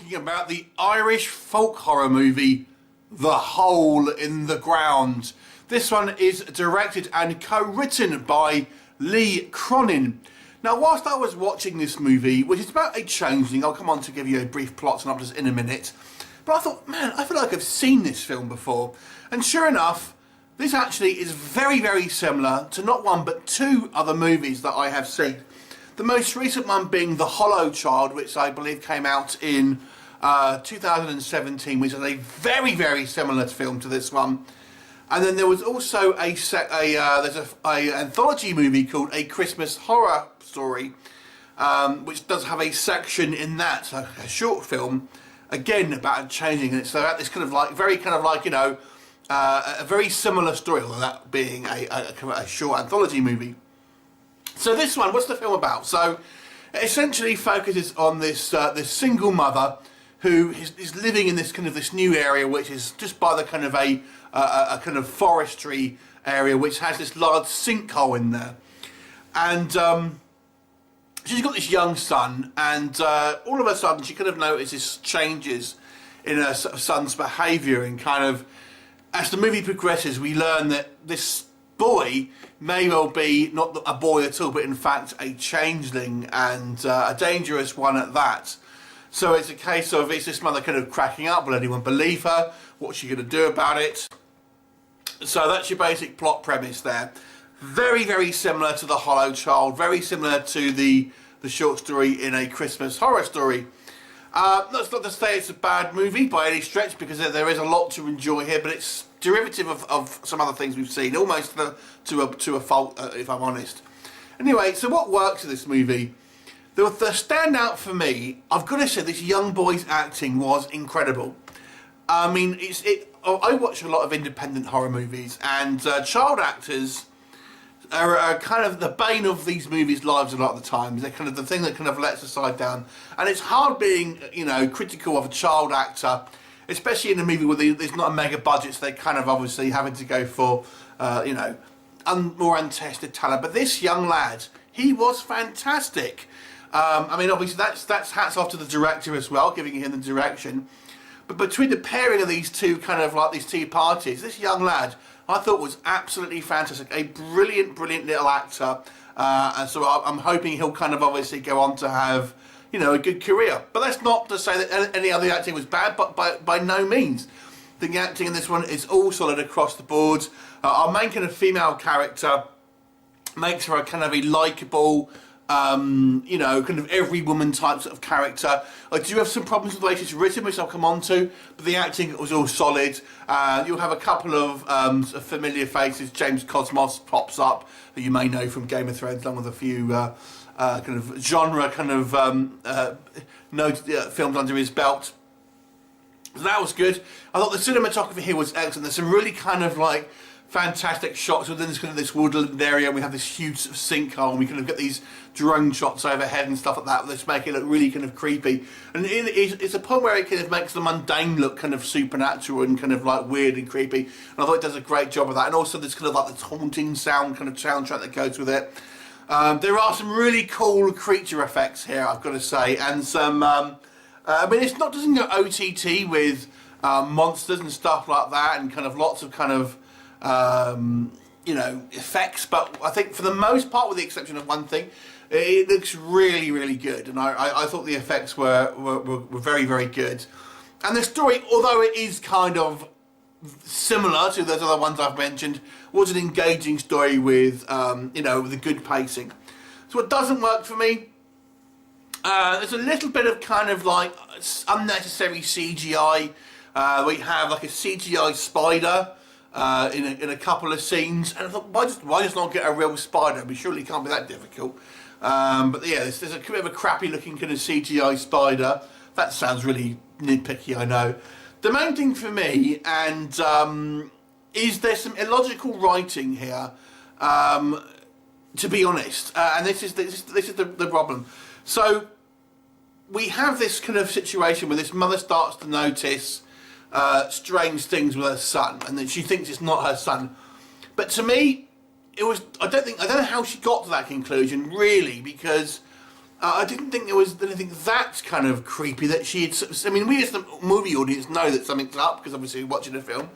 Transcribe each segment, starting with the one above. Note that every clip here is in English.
talking about the Irish folk horror movie The Hole in the Ground. This one is directed and co-written by Lee Cronin. Now, whilst I was watching this movie, which is about a changeling, I'll come on to give you a brief plot synopsis in a minute, but I thought, man, I feel like I've seen this film before. And sure enough, this actually is very, very similar to not one but two other movies that I have seen. The most recent one being The Hollow Child, which I believe came out in 2017, which is a very, very similar film to this one. And then there was also there's a anthology movie called A Christmas Horror Story, which does have a section in that, a short film, again about a changing, and it's about this kind of like, you know, a very similar story, although that being a short anthology movie. So this one, what's the film about? So it essentially focuses on this this single mother who is living in this new area, which is just by the kind of a kind of forestry area, which has this large sinkhole in there, and she's got this young son, and all of a sudden she kind of notices changes in her son's behaviour, and kind of as the movie progresses, we learn that this boy may well be not a boy at all, but in fact a changeling, and a dangerous one at that. So it's a case of, is this mother kind of cracking up? Will anyone believe her? What's she going to do about it? So that's your basic plot premise there. Very, very similar to The Hollow Child, very similar to the short story in A Christmas Horror Story. That's not to say it's a bad movie by any stretch, because there is a lot to enjoy here, but it's derivative of some other things we've seen, almost to a fault, if I'm honest. Anyway, so what works in this movie? The standout for me, I've got to say, this young boy's acting was incredible. I mean, I watch a lot of independent horror movies, and child actors are kind of the bane of these movies' lives a lot of the time. They're kind of the thing that kind of lets the side down, and it's hard being, you know, critical of a child actor, especially in a movie where there's not a mega budget, so they're kind of obviously having to go for, you know, more untested talent. But this young lad, he was fantastic. I mean, obviously that's hats off to the director as well, giving him the direction. But between the pairing of these two kind of like these two parties, this young lad I thought was absolutely fantastic. A brilliant, brilliant little actor. And so I'm hoping he'll kind of obviously go on to have, you know, a good career. But that's not to say that any other acting was bad, but by no means. The acting in this one is all solid across the board. Our main kind of female character makes her a kind of a likeable, you know, kind of every woman type sort of character. I do have some problems with the way she's written, which I'll come on to, but the acting was all solid. You'll have a couple of sort of familiar faces. James Cosmos pops up, who you may know from Game of Thrones, along with a few kind of genre kind of films under his belt. So that was good. I thought the cinematography here was excellent. There's some really kind of like fantastic shots within this kind of this woodland area. We have this huge sort of sinkhole, and we kind of get these drone shots overhead and stuff like that. Let's make it look really kind of creepy. And it's a point where it kind of makes the mundane look kind of supernatural and kind of like weird and creepy. And I thought it does a great job of that. And also there's kind of like this haunting sound kind of soundtrack that goes with it. There are some really cool creature effects here, I've got to say, and some. I mean, it's not doesn't go OTT with monsters and stuff like that, and kind of lots of kind of you know, effects, but I think for the most part, with the exception of one thing, it looks really, really good, and I thought the effects were very, very good. And the story, although it is kind of similar to those other ones I've mentioned, was an engaging story with, you know, with a good pacing. So what doesn't work for me, there's a little bit of kind of like unnecessary CGI. We have like a CGI spider in a couple of scenes, and I thought, why just not get a real spider? I mean, surely it can't be that difficult. But yeah, there's a bit of a crappy looking kind of CGI spider. That sounds really nitpicky, I know. The main thing for me, and is there's some illogical writing here, to be honest, and this is the problem. So we have this kind of situation where this mother starts to notice strange things with her son, and then she thinks it's not her son. But to me, it was. I don't know how she got to that conclusion, really, because I didn't think there was anything that kind of creepy that she had... I mean, we as the movie audience know that something's up, because obviously we're watching the film.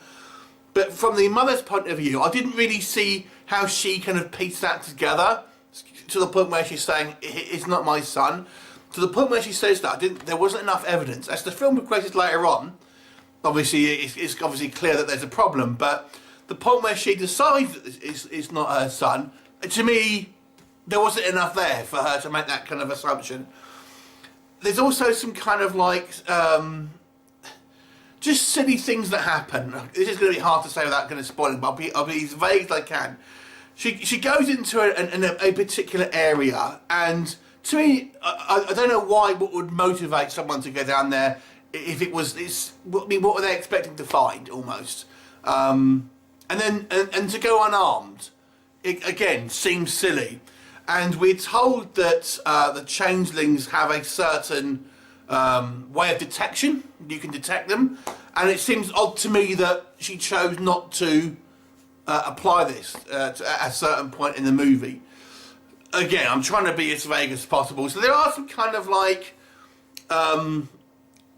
But from the mother's point of view, I didn't really see how she kind of pieced that together, to the point where she's saying, it's not my son. To the point where she says that, there wasn't enough evidence. As the film progresses later on, obviously it's obviously clear that there's a problem, but the point where she decides that it's not her son, to me, there wasn't enough there for her to make that kind of assumption. There's also some kind of like, just silly things that happen. This is going to be hard to say without going to spoil it, but I'll be as vague as I can. She goes into a particular area, and to me, I don't know why, what would motivate someone to go down there if it was, I mean, what were they expecting to find, almost? And to go unarmed, it, again, seems silly. And we're told that the changelings have a certain way of detection. You can detect them. And it seems odd to me that she chose not to apply this at a certain point in the movie. Again, I'm trying to be as vague as possible. So there are some kind of like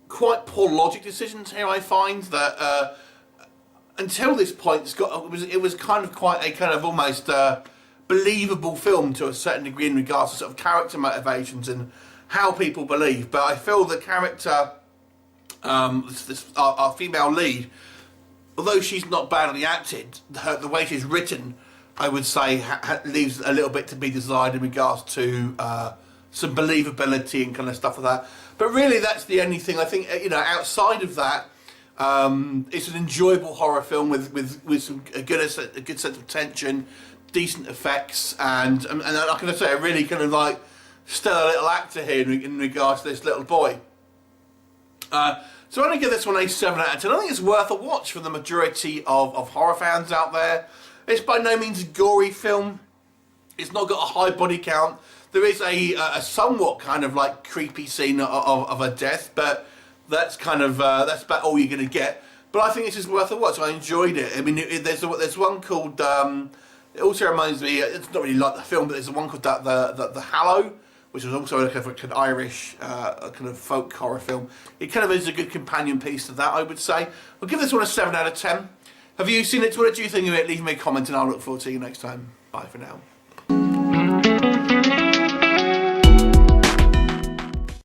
quite poor logic decisions here, I find, that until this point it was kind of quite a kind of almost believable film to a certain degree in regards to sort of character motivations and how people believe. But I feel the character, our female lead, although she's not badly acted, the way she's written, I would say, leaves a little bit to be desired in regards to some believability and kind of stuff like that. But really, that's the only thing. I think, you know, outside of that, it's an enjoyable horror film with a good sense of tension, decent effects, and like I say, a really kind of like stellar little actor here in regards to this little boy. So I'm going to give this one a 7 out of 10. I think it's worth a watch for the majority of horror fans out there. It's by no means a gory film. It's not got a high body count. There is a somewhat kind of like creepy scene of a death, but that's kind of that's about all you're going to get. But I think this is worth a watch. I enjoyed it. I mean, there's one called. It also reminds me. It's not really like the film, but there's one called the Hallow, which was also like an Irish kind of folk horror film. It kind of is a good companion piece to that, I would say. I'll give this one a 7 out of 10. Have you seen it? What did you think of it? Leave me a comment and I'll look forward to you next time. Bye for now.